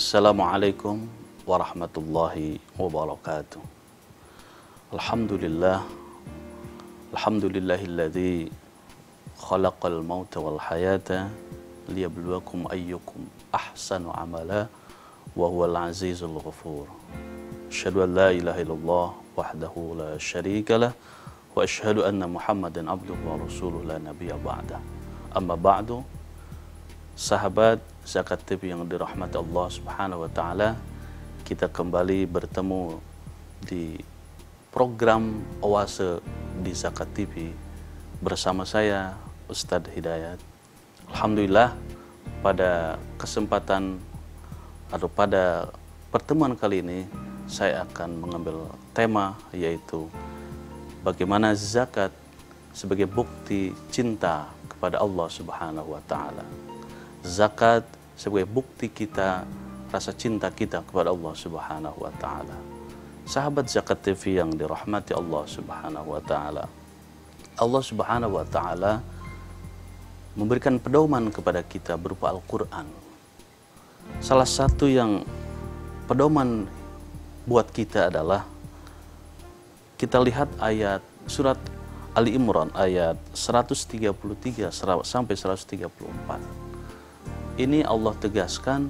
Assalamualaikum warahmatullahi wabarakatuh. Alhamdulillah, alhamdulillahilladzi khalaqal mauta wal hayata liyabluwakum ayyukum ahsanu amala wa huwal azizul ghafur. Asyhadu an la ilaha illallah wahdahu la syarika lah wa asyhadu anna Muhammadan abduhu wa rasuluhu la nabiyya ba'dah. Amma ba'du. Sahabat Zakat TV yang dirahmati Allah Subhanahu wa taala, kita kembali bertemu di program Oase di Zakat TV bersama saya Ustadz Hidayat. Alhamdulillah, pada kesempatan atau pada pertemuan kali ini saya akan mengambil tema, yaitu bagaimana zakat sebagai bukti cinta kepada Allah Subhanahu wa taala. Zakat sebagai bukti kita, rasa cinta kita kepada Allah Subhanahu wa taala. Sahabat Zakat TV yang dirahmati Allah Subhanahu wa taala, Allah Subhanahu wa taala memberikan pedoman kepada kita berupa Al-Qur'an. Salah satu yang pedoman buat kita adalah kita lihat ayat surat Ali Imran ayat 133 sampai 134. Ini Allah tegaskan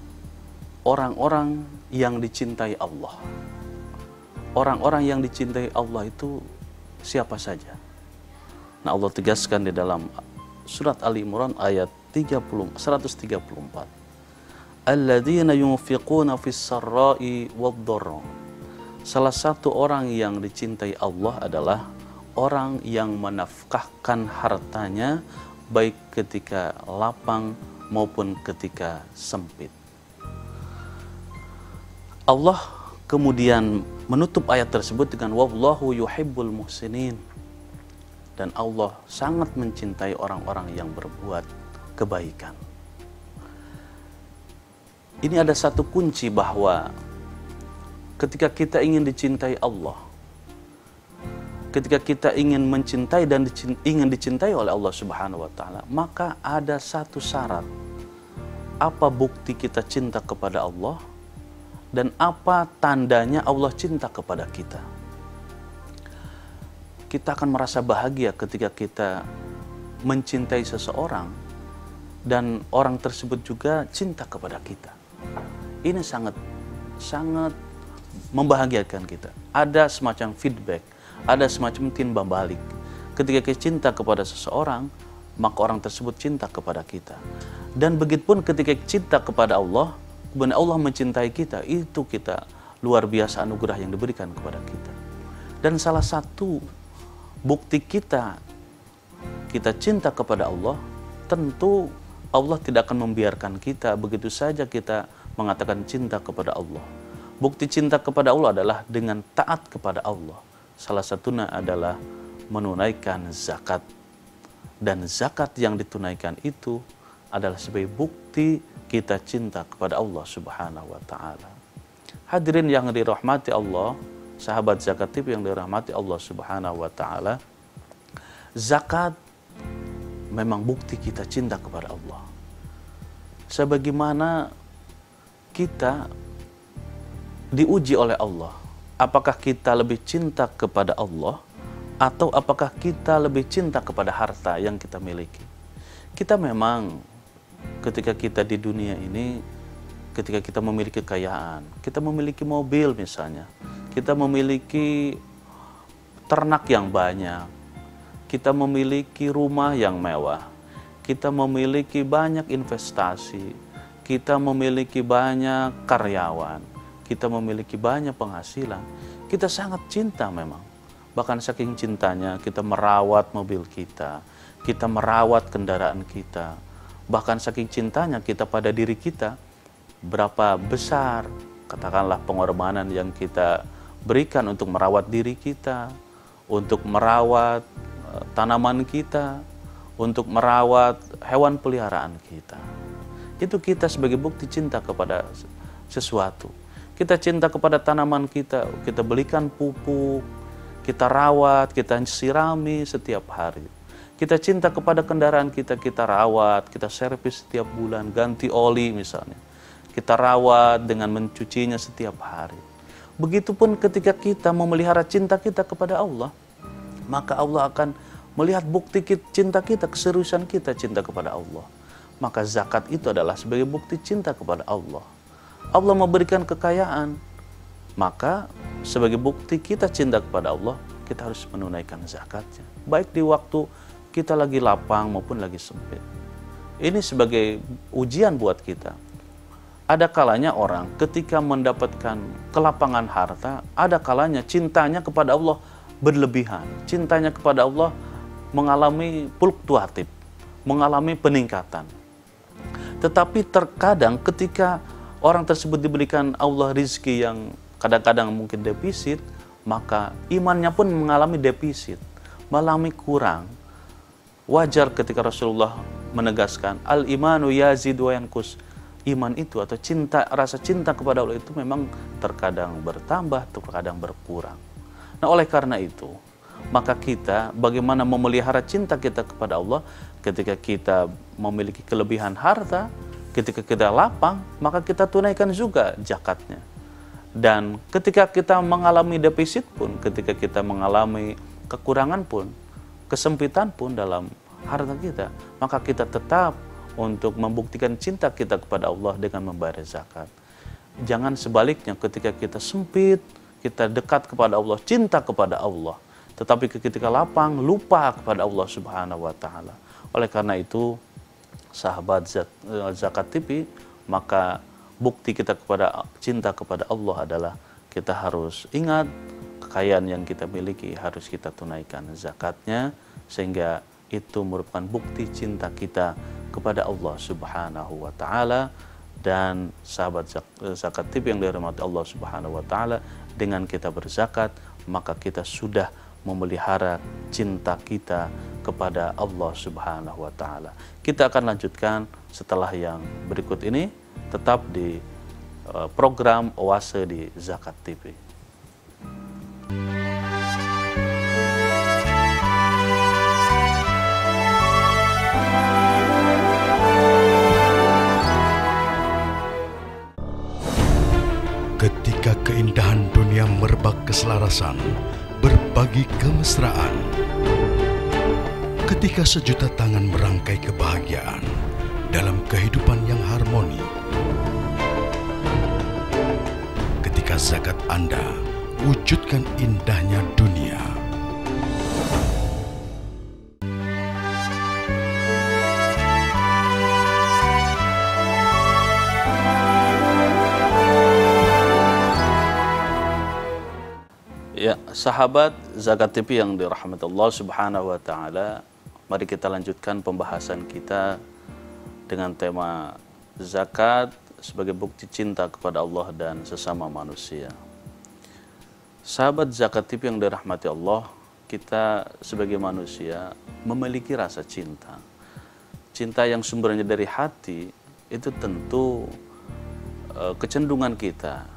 orang-orang yang dicintai Allah. Orang-orang yang dicintai Allah itu siapa saja? Nah, Allah tegaskan di dalam surat Ali Imran ayat 134. Alladzina yunfiquna fis sarra'i wad-dharra. Salah satu orang yang dicintai Allah adalah orang yang menafkahkan hartanya baik ketika lapang maupun ketika sempit. Allah kemudian menutup ayat tersebut dengan wallahu yuhibbul muhsinin, dan Allah sangat mencintai orang-orang yang berbuat kebaikan. Ini ada satu kunci bahwa ketika kita ingin dicintai Allah, ketika kita ingin mencintai dan ingin dicintai oleh Allah Subhanahu wa taala, maka ada satu syarat. Apa bukti kita cinta kepada Allah dan apa tandanya Allah cinta kepada kita? Kita akan merasa bahagia ketika kita mencintai seseorang dan orang tersebut juga cinta kepada kita. Ini sangat membahagiakan kita. Ada semacam feedback, ada semacam timbal balik. Ketika kita cinta kepada seseorang, maka orang tersebut cinta kepada kita. Dan begitupun ketika cinta kepada Allah, kemudian Allah mencintai kita, itu kita luar biasa anugerah yang diberikan kepada kita. Dan salah satu bukti kita cinta kepada Allah, tentu Allah tidak akan membiarkan kita begitu saja kita mengatakan cinta kepada Allah. Bukti cinta kepada Allah adalah dengan taat kepada Allah. Salah satunya adalah menunaikan zakat. Dan zakat yang ditunaikan itu adalah sebagai bukti kita cinta kepada Allah Subhanahu wa taala. Hadirin yang dirahmati Allah, sahabat Zakat TV yang dirahmati Allah Subhanahu wa taala, zakat memang bukti kita cinta kepada Allah. Sebagaimana kita diuji oleh Allah, apakah kita lebih cinta kepada Allah atau apakah kita lebih cinta kepada harta yang kita miliki? Kita memang ketika kita di dunia ini, ketika kita memiliki kekayaan, kita memiliki mobil misalnya, kita memiliki ternak yang banyak, kita memiliki rumah yang mewah, kita memiliki banyak investasi, kita memiliki banyak karyawan, kita memiliki banyak penghasilan, kita sangat cinta memang. Bahkan saking cintanya kita merawat mobil kita merawat kendaraan kita. Bahkan saking cintanya kita pada diri kita, berapa besar katakanlah pengorbanan yang kita berikan untuk merawat diri kita, untuk merawat tanaman kita, untuk merawat hewan peliharaan kita. Itu kita sebagai bukti cinta kepada sesuatu. Kita cinta kepada tanaman kita, kita belikan pupuk, kita rawat, kita sirami setiap hari. Kita cinta kepada kendaraan kita rawat, kita servis setiap bulan, ganti oli misalnya. kita rawat dengan mencucinya setiap hari. Begitupun ketika kita memelihara cinta kita kepada Allah, maka Allah akan melihat bukti cinta kita, keseriusan kita cinta kepada Allah. Maka zakat itu adalah sebagai bukti cinta kepada Allah. Allah memberikan kekayaan, maka sebagai bukti kita cinta kepada Allah, kita harus menunaikan zakatnya. Baik di waktu kita lagi lapang maupun lagi sempit. Ini sebagai ujian buat kita. Ada kalanya orang ketika mendapatkan kelapangan harta, ada kalanya cintanya kepada Allah berlebihan. Cintanya kepada Allah mengalami fluktuatif, mengalami peningkatan. Tetapi terkadang ketika orang tersebut diberikan Allah rizki yang kadang-kadang mungkin defisit, maka imannya pun mengalami defisit, mengalami kurang. Wajar ketika Rasulullah menegaskan, al-imanu yazidu wa yanqus. Iman itu atau cinta, rasa cinta kepada Allah itu memang terkadang bertambah, terkadang berkurang. Nah, oleh karena itu, maka kita bagaimana memelihara cinta kita kepada Allah ketika kita memiliki kelebihan harta, ketika kita lapang, maka kita tunaikan juga zakatnya. Dan ketika kita mengalami defisit pun, ketika kita mengalami kekurangan pun, kesempitan pun dalam harta kita, maka kita tetap untuk membuktikan cinta kita kepada Allah dengan membayar zakat. Jangan sebaliknya, ketika kita sempit, kita dekat kepada Allah, cinta kepada Allah, tetapi ketika lapang, lupa kepada Allah Subhanahu wa Ta'ala. Oleh karena itu, sahabat Zakat TV, maka bukti kita kepada cinta kepada Allah adalah kita harus ingat kekayaan yang kita miliki, harus kita tunaikan zakatnya, sehingga itu merupakan bukti cinta kita kepada Allah Subhanahu wa Ta'ala. Dan sahabat Zakat TV yang dirahmati Allah Subhanahu wa Ta'ala, dengan kita berzakat, maka kita sudah memelihara cinta kita kepada Allah Subhanahu wa Ta'ala. Kita akan lanjutkan setelah yang berikut ini, tetap di program Oase di Zakat TV. Ketika keindahan dunia merebak keselarasan, berbagi kemesraan. Ketika sejuta tangan merangkai kebahagiaan dalam kehidupan yang harmoni. Ketika zakat Anda wujudkan indahnya dunia. Ya, sahabat Zakat TV yang dirahmati Allah Subhanahu wa Ta'ala, mari kita lanjutkan pembahasan kita dengan tema zakat sebagai bukti cinta kepada Allah dan sesama manusia. Sahabat Zakat TV yang dirahmati Allah, kita sebagai manusia memiliki rasa cinta. Cinta yang sumbernya dari hati, itu tentu kecenderungan kita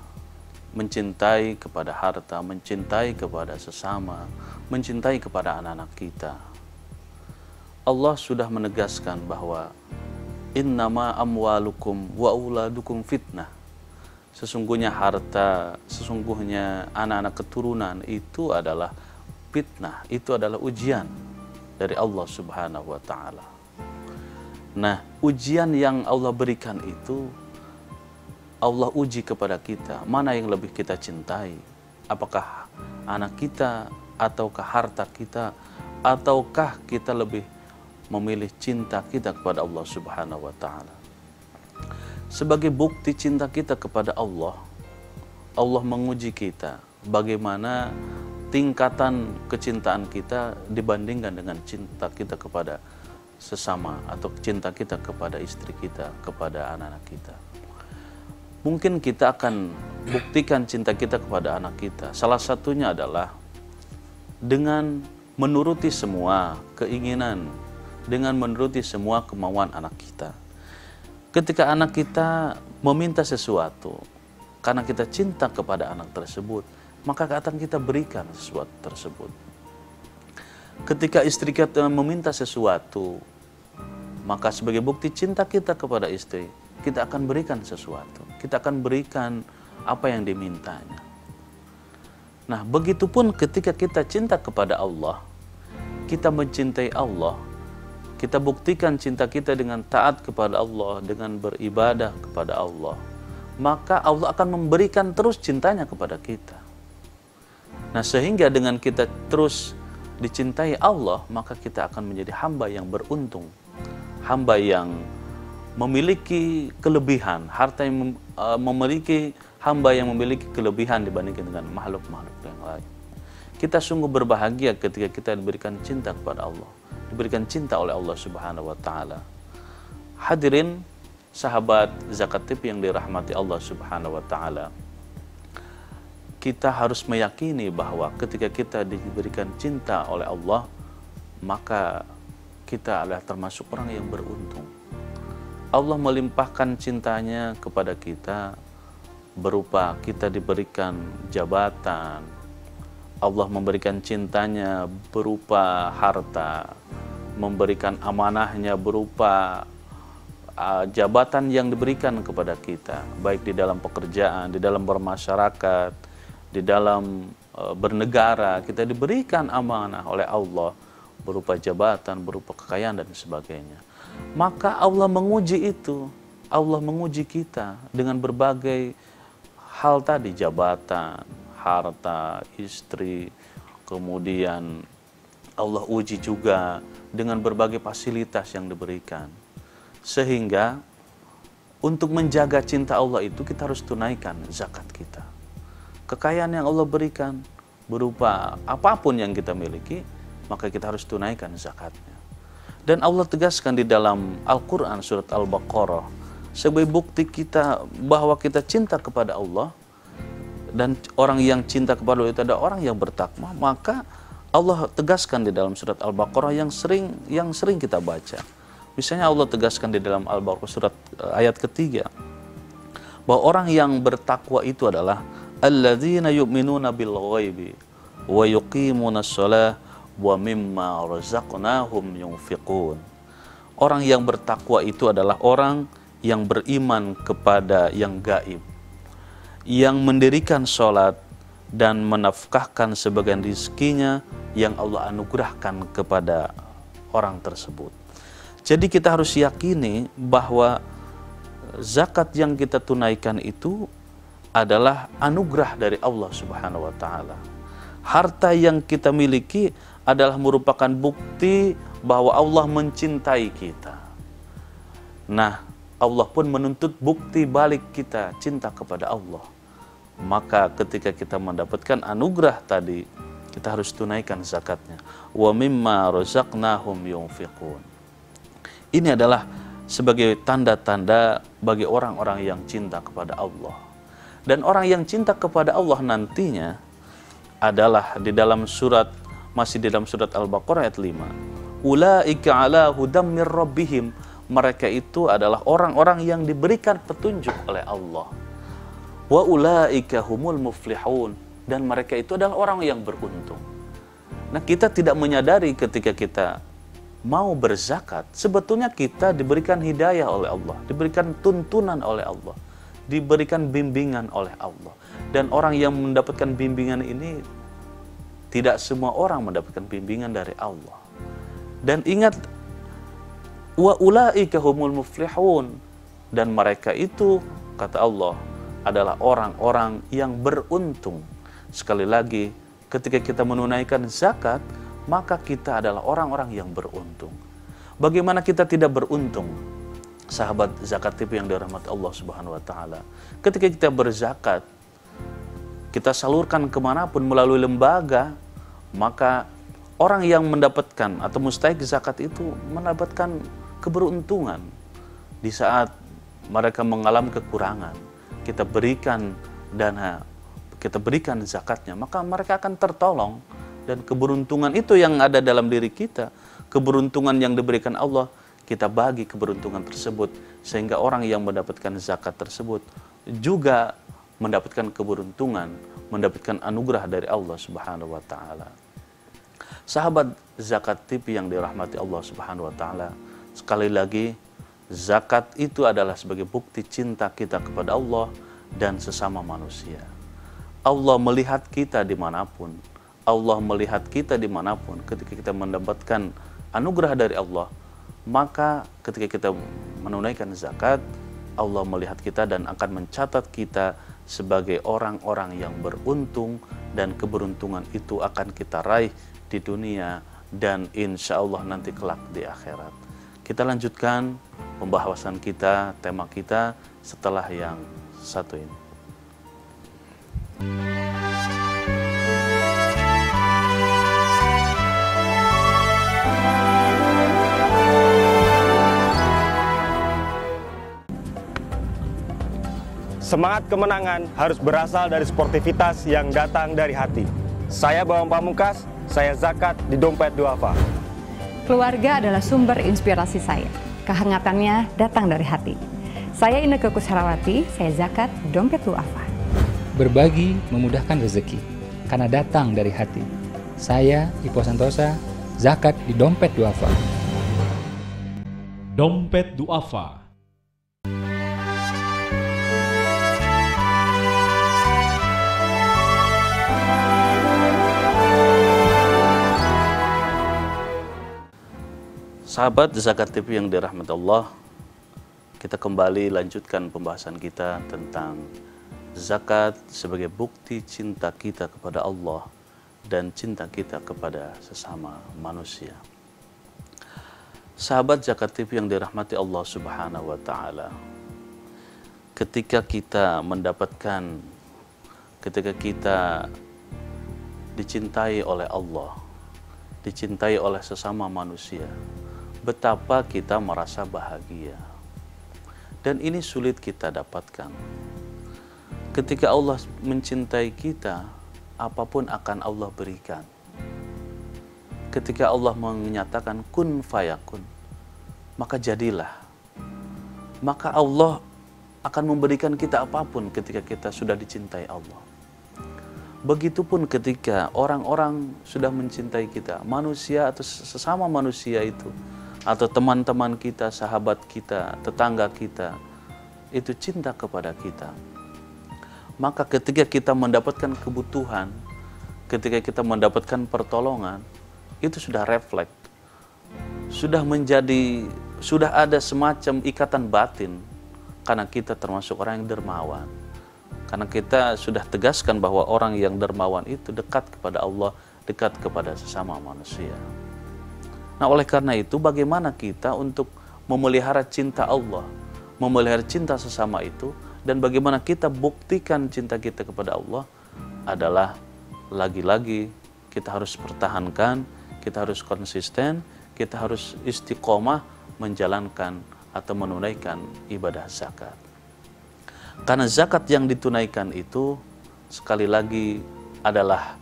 mencintai kepada harta, mencintai kepada sesama, mencintai kepada anak-anak kita. Allah sudah menegaskan bahwa innama amwalukum wa auladukum fitnah. Sesungguhnya harta, sesungguhnya anak-anak keturunan itu adalah fitnah, itu adalah ujian dari Allah Subhanahu wa Ta'ala. Nah, ujian yang Allah berikan itu Allah uji kepada kita, mana yang lebih kita cintai, apakah anak kita, ataukah harta kita, ataukah kita lebih memilih cinta kita kepada Allah Subhanahu wa Ta'ala. Sebagai bukti cinta kita kepada Allah, Allah menguji kita bagaimana tingkatan kecintaan kita dibandingkan dengan cinta kita kepada sesama, atau cinta kita kepada istri kita, kepada anak-anak kita. Mungkin kita akan buktikan cinta kita kepada anak kita. Salah satunya adalah dengan menuruti semua keinginan, dengan menuruti semua kemauan anak kita. Ketika anak kita meminta sesuatu, karena kita cinta kepada anak tersebut, maka akan kita berikan sesuatu tersebut. Ketika istri kita meminta sesuatu, maka sebagai bukti cinta kita kepada istri, kita akan berikan sesuatu. Kita akan berikan apa yang dimintanya. Nah, begitupun ketika kita cinta kepada Allah, kita mencintai Allah, kita buktikan cinta kita dengan taat kepada Allah, dengan beribadah kepada Allah, maka Allah akan memberikan terus cintanya kepada kita. Nah, sehingga dengan kita terus dicintai Allah, maka kita akan menjadi hamba yang beruntung, hamba yang memiliki kelebihan, harta yang memiliki hamba yang memiliki kelebihan dibandingkan dengan makhluk-makhluk yang lain. Kita sungguh berbahagia ketika kita diberikan cinta kepada Allah, diberikan cinta oleh Allah Subhanahu wa taala. Hadirin sahabat Zakat TV yang dirahmati Allah Subhanahu wa taala. Kita harus meyakini bahwa ketika kita diberikan cinta oleh Allah, maka kita adalah termasuk orang yang beruntung. Allah melimpahkan cintanya kepada kita berupa kita diberikan jabatan. Allah memberikan cintanya berupa harta, memberikan amanahnya berupa jabatan yang diberikan kepada kita, baik di dalam pekerjaan, di dalam bermasyarakat, di dalam bernegara. Kita diberikan amanah oleh Allah berupa jabatan, berupa kekayaan dan sebagainya. Maka Allah menguji itu, Allah menguji kita dengan berbagai hal tadi, jabatan, harta, istri, kemudian Allah uji juga dengan berbagai fasilitas yang diberikan. Sehingga untuk menjaga cinta Allah itu kita harus tunaikan zakat kita. Kekayaan yang Allah berikan berupa apapun yang kita miliki, maka kita harus tunaikan zakatnya. Dan Allah tegaskan di dalam Al-Quran surat Al-Baqarah, sebagai bukti kita bahwa kita cinta kepada Allah, dan orang yang cinta kepada Allah itu adalah orang yang bertakwa, maka Allah tegaskan di dalam surat Al-Baqarah yang sering kita baca. Misalnya Allah tegaskan di dalam Al-Baqarah surat ayat ketiga, bahwa orang yang bertakwa itu adalah alladzina yu'minuna bil ghaibi wa yuqimuna shalah wa mimma razaqnahum yunfiqun. Orang yang bertakwa itu adalah orang yang beriman kepada yang gaib, yang mendirikan sholat dan menafkahkan sebagian rizkinya yang Allah anugerahkan kepada orang tersebut. Jadi kita harus yakini bahwa zakat yang kita tunaikan itu adalah anugerah dari Allah Subhanahu wa taala. Harta yang kita miliki adalah merupakan bukti bahwa Allah mencintai kita. Nah, Allah pun menuntut bukti balik kita cinta kepada Allah. Maka ketika kita mendapatkan anugerah tadi, kita harus tunaikan zakatnya. Wa mimma razaqnahum yunfiqun. Ini adalah sebagai tanda-tanda bagi orang-orang yang cinta kepada Allah. Dan orang yang cinta kepada Allah nantinya adalah di dalam surat, masih di dalam surat Al-Baqarah ayat 5. Ulaika ala hudam mir rabbihim. Mereka itu adalah orang-orang yang diberikan petunjuk oleh Allah. Wa ulaika humul muflihun. Dan mereka itu adalah orang yang beruntung. Nah, kita tidak menyadari ketika kita mau berzakat, sebetulnya kita diberikan hidayah oleh Allah, diberikan tuntunan oleh Allah, diberikan bimbingan oleh Allah. Dan orang yang mendapatkan bimbingan ini, tidak semua orang mendapatkan bimbingan dari Allah. Dan ingat, wa ulaika humul muflihun. Dan mereka itu, kata Allah, adalah orang-orang yang beruntung. Sekali lagi, ketika kita menunaikan zakat, maka kita adalah orang-orang yang beruntung. Bagaimana kita tidak beruntung? Sahabat Zakat TV yang dirahmati Allah Subhanahu wa taala. Ketika kita berzakat, kita salurkan kemanapun melalui lembaga, maka orang yang mendapatkan atau mustahik zakat itu mendapatkan keberuntungan. Di saat mereka mengalami kekurangan, kita berikan dana, kita berikan zakatnya, maka mereka akan tertolong. Dan keberuntungan itu yang ada dalam diri kita, keberuntungan yang diberikan Allah, kita bagi keberuntungan tersebut, sehingga orang yang mendapatkan zakat tersebut juga mendapatkan keberuntungan, mendapatkan anugerah dari Allah Subhanahu wa taala. Sahabat Zakat TV yang dirahmati Allah Subhanahu wa taala, sekali lagi, Zakat itu adalah sebagai bukti cinta kita kepada Allah dan sesama manusia. Allah melihat kita dimanapun. Allah melihat kita dimanapun. Ketika kita mendapatkan anugerah dari Allah, maka ketika kita menunaikan zakat, Allah melihat kita dan akan mencatat kita sebagai orang-orang yang beruntung, dan keberuntungan itu akan kita raih di dunia dan insya Allah nanti kelak di akhirat. Kita lanjutkan pembahasan kita, tema kita setelah yang satu ini. Semangat kemenangan harus berasal dari sportivitas yang datang dari hati. Saya Bawang Pamungkas, saya zakat di Dompet Duafa. Keluarga adalah sumber inspirasi saya. Kehangatannya datang dari hati. Saya Inneke Koesherawati, saya zakat Dompet Duafa. Berbagi memudahkan rezeki, karena datang dari hati. Saya Ipo Santosa, zakat di Dompet Duafa. Dompet Duafa. Sahabat Zakat TV yang dirahmati Allah, kita kembali lanjutkan pembahasan kita tentang zakat sebagai bukti cinta kita kepada Allah dan cinta kita kepada sesama manusia. Sahabat Zakat TV yang dirahmati Allah Subhanahu wa Ta'ala, ketika kita dicintai oleh Allah, dicintai oleh sesama manusia, betapa kita merasa bahagia. Dan ini sulit kita dapatkan. Ketika Allah mencintai kita, apapun akan Allah berikan. Ketika Allah menyatakan kun fayakun, maka jadilah. Maka Allah akan memberikan kita apapun ketika kita sudah dicintai Allah. Begitupun ketika orang-orang sudah mencintai kita, manusia atau sesama manusia itu, atau teman-teman kita, sahabat kita, tetangga kita, itu cinta kepada kita. Maka ketika kita mendapatkan kebutuhan, ketika kita mendapatkan pertolongan, itu sudah refleks, sudah ada semacam ikatan batin, karena kita termasuk orang yang dermawan. Karena kita sudah tegaskan bahwa orang yang dermawan itu dekat kepada Allah, dekat kepada sesama manusia. Nah, oleh karena itu, bagaimana kita untuk memelihara cinta Allah, memelihara cinta sesama itu, dan bagaimana kita buktikan cinta kita kepada Allah adalah lagi-lagi kita harus pertahankan, kita harus konsisten, kita harus istiqomah menjalankan atau menunaikan ibadah zakat. Karena zakat yang ditunaikan itu sekali lagi adalah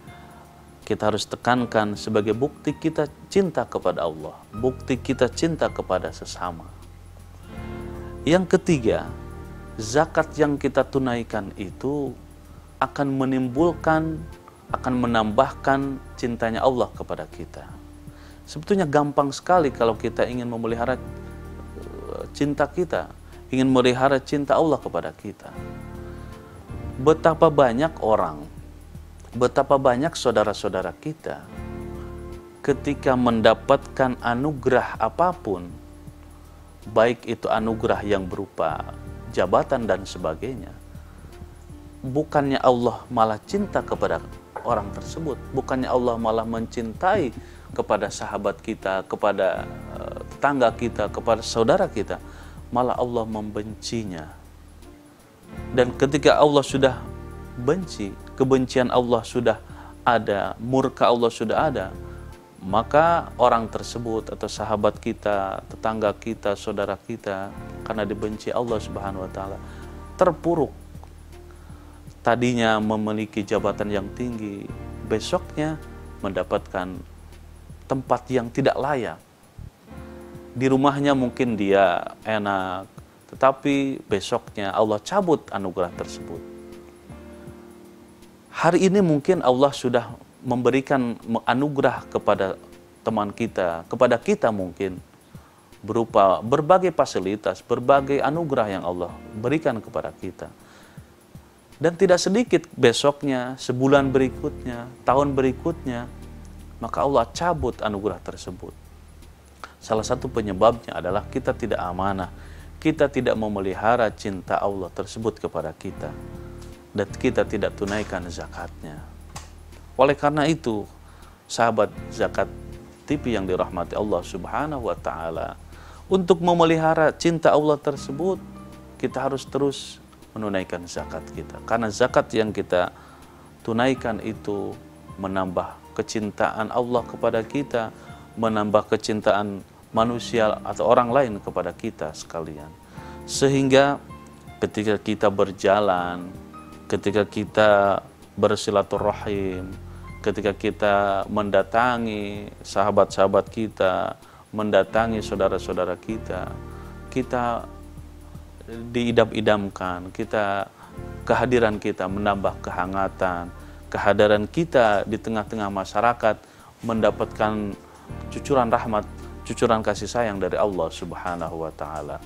kita harus tekankan sebagai bukti kita cinta kepada Allah, bukti kita cinta kepada sesama. Yang ketiga, zakat yang kita tunaikan itu akan menimbulkan, akan menambahkan cintanya Allah kepada kita. Sebetulnya gampang sekali kalau kita ingin memelihara cinta kita, ingin memelihara cinta Allah kepada kita. Betapa banyak orang, betapa banyak saudara-saudara kita ketika mendapatkan anugerah apapun, baik itu anugerah yang berupa jabatan dan sebagainya, bukannya Allah malah cinta kepada orang tersebut, bukannya Allah malah mencintai kepada sahabat kita, kepada tetangga kita, kepada saudara kita, malah Allah membencinya. Dan ketika Allah sudah benci, kebencian Allah sudah ada, murka Allah sudah ada, maka orang tersebut atau sahabat kita, tetangga kita, saudara kita, karena dibenci Allah Subhanahu wa Ta'ala, terpuruk. Tadinya memiliki jabatan yang tinggi, besoknya mendapatkan tempat yang tidak layak. Di rumahnya mungkin dia enak, tetapi besoknya Allah cabut anugerah tersebut. Hari ini mungkin Allah sudah memberikan anugerah kepada teman kita, kepada kita mungkin. berupa berbagai fasilitas, berbagai anugerah yang Allah berikan kepada kita. Dan tidak sedikit besoknya, sebulan berikutnya, tahun berikutnya, maka Allah cabut anugerah tersebut. Salah satu penyebabnya adalah kita tidak amanah, kita tidak memelihara cinta Allah tersebut kepada kita, dan kita tidak tunaikan zakatnya. Oleh karena itu, sahabat Zakat TV yang dirahmati Allah Subhanahu wa Ta'ala, untuk memelihara cinta Allah tersebut, kita harus terus menunaikan zakat kita. Karena zakat yang kita tunaikan itu menambah kecintaan Allah kepada kita, menambah kecintaan manusia atau orang lain kepada kita sekalian. Sehingga ketika kita berjalan, ketika kita bersilaturahim, ketika kita mendatangi sahabat-sahabat kita, mendatangi saudara-saudara kita, kita diidam-idamkan, kehadiran kita menambah kehangatan, kehadiran kita di tengah-tengah masyarakat mendapatkan cucuran rahmat, cucuran kasih sayang dari Allah Subhanahu wa Ta'ala.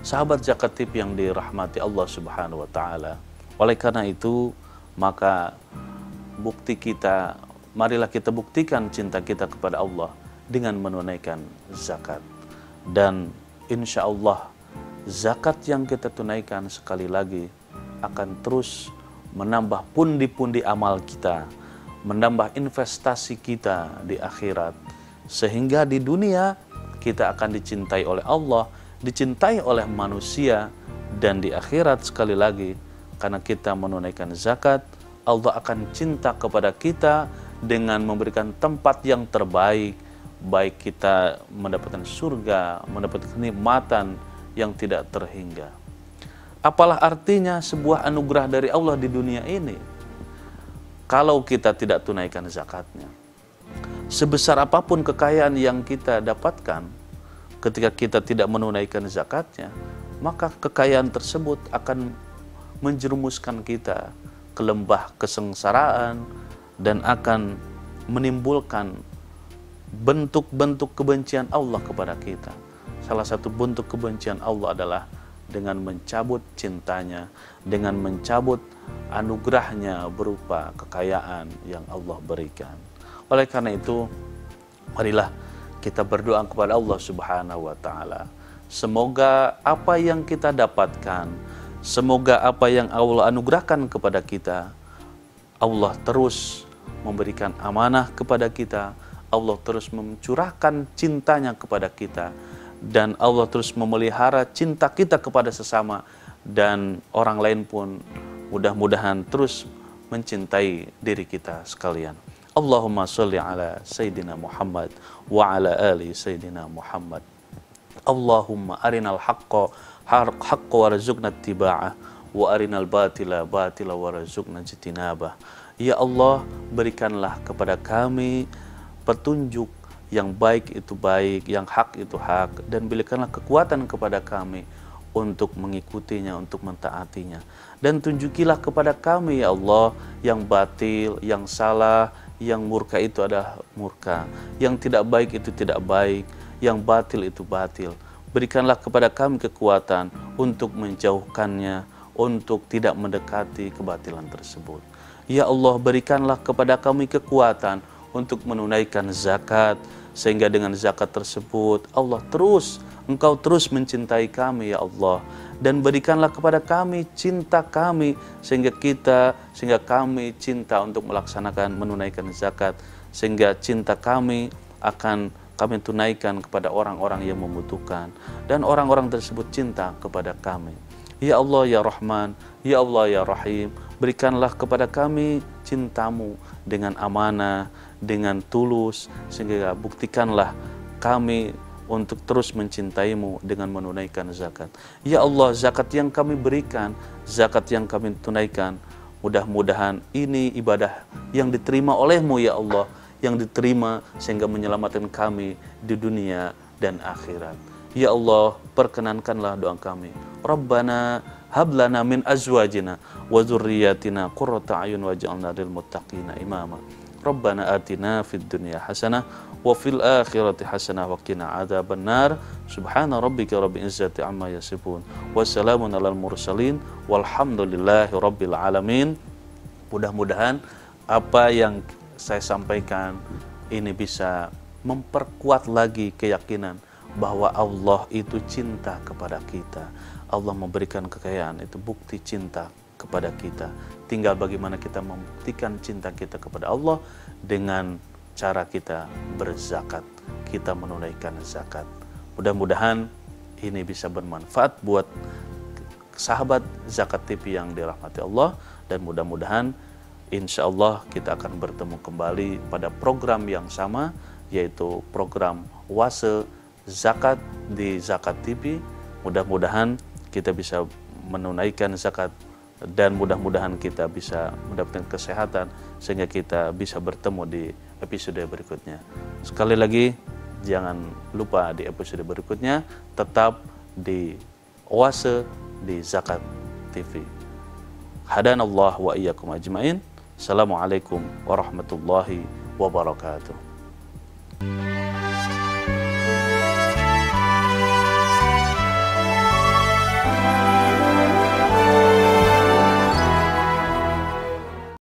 Sahabat Zakat TV yang dirahmati Allah Subhanahu wa Ta'ala, oleh karena itu, maka bukti kita, marilah kita buktikan cinta kita kepada Allah dengan menunaikan zakat. Dan insya Allah zakat yang kita tunaikan sekali lagi akan terus menambah pundi-pundi amal kita, menambah investasi kita di akhirat, sehingga di dunia kita akan dicintai oleh Allah, dicintai oleh manusia, dan di akhirat sekali lagi karena kita menunaikan zakat, Allah akan cinta kepada kita dengan memberikan tempat yang terbaik, baik kita mendapatkan surga, mendapatkan kenikmatan yang tidak terhingga. Apalah artinya sebuah anugerah dari Allah di dunia ini kalau kita tidak tunaikan zakatnya? Sebesar apapun kekayaan yang kita dapatkan, ketika kita tidak menunaikan zakatnya, maka kekayaan tersebut akan menjerumuskan kita ke lembah kesengsaraan dan akan menimbulkan bentuk-bentuk kebencian Allah kepada kita. Salah satu bentuk kebencian Allah adalah dengan mencabut cintanya, dengan mencabut anugerahnya berupa kekayaan yang Allah berikan. Oleh karena itu, marilah kita berdoa kepada Allah Subhanahu wa Ta'ala. Semoga apa yang kita dapatkan, semoga apa yang Allah anugerahkan kepada kita, Allah terus memberikan amanah kepada kita, Allah terus mencurahkan cintanya kepada kita, dan Allah terus memelihara cinta kita kepada sesama, dan orang lain pun mudah-mudahan terus mencintai diri kita sekalian. Allahumma sholli ala Sayyidina Muhammad wa ala ali Sayyidina Muhammad. Allahumma arinal haqqa warzuqna ittiba'ah wa arinal batila warzuqna ijtinabah. Ya Allah, berikanlah kepada kami petunjuk yang baik itu baik, yang hak itu hak, dan berikanlah kekuatan kepada kami untuk mengikutinya, untuk mentaatinya. Dan tunjukilah kepada kami ya Allah yang batil, yang salah, yang murka itu adalah murka, yang tidak baik itu tidak baik, yang batil itu batil. Berikanlah kepada kami kekuatan untuk menjauhkannya, untuk tidak mendekati kebatilan tersebut. Ya Allah, berikanlah kepada kami kekuatan untuk menunaikan zakat, sehingga dengan zakat tersebut Engkau terus mencintai kami ya Allah, dan berikanlah kepada kami cinta kami sehingga kami cinta untuk melaksanakan menunaikan zakat, sehingga cinta kami akan kami tunaikan kepada orang-orang yang membutuhkan, dan orang-orang tersebut cinta kepada kami. Ya Allah ya Rahman, ya Allah ya Rahim, berikanlah kepada kami cintamu dengan amanah, dengan tulus, sehingga buktikanlah kami untuk terus mencintaimu dengan menunaikan zakat. Ya Allah, zakat yang kami berikan, zakat yang kami tunaikan, mudah-mudahan ini ibadah yang diterima olehmu ya Allah, yang diterima sehingga menyelamatkan kami di dunia dan akhirat. Ya Allah, perkenankanlah doa kami. Rabbana hablana min azwajina wa dzurriyyatina qurrata a'yun waj'alna lil muttaqina imama. Rabbana atina fid dunya hasanah wa fil akhirati hasanah wa qina adzabannar. Subhana rabbika rabbil izzati amma yasifun. Wassalamun alal mursalin walhamdulillahi rabbil alamin. Mudah-mudahan apa yang saya sampaikan ini bisa memperkuat lagi keyakinan bahwa Allah itu cinta kepada kita. Allah memberikan kekayaan, itu bukti cinta kepada kita. Tinggal bagaimana kita membuktikan cinta kita kepada Allah dengan cara kita berzakat, kita menunaikan zakat. Mudah-mudahan ini bisa bermanfaat buat sahabat Zakat TV yang dirahmati Allah, dan mudah-mudahan insya Allah kita akan bertemu kembali pada program yang sama, yaitu program Oase Zakat di Zakat TV. Mudah-mudahan kita bisa menunaikan zakat dan mudah-mudahan kita bisa mendapatkan kesehatan sehingga kita bisa bertemu di episode berikutnya. Sekali lagi jangan lupa di episode berikutnya tetap di Oase di Zakat TV. Hadanallah wa iyyakum ajmain. Assalamualaikum warahmatullahi wabarakatuh.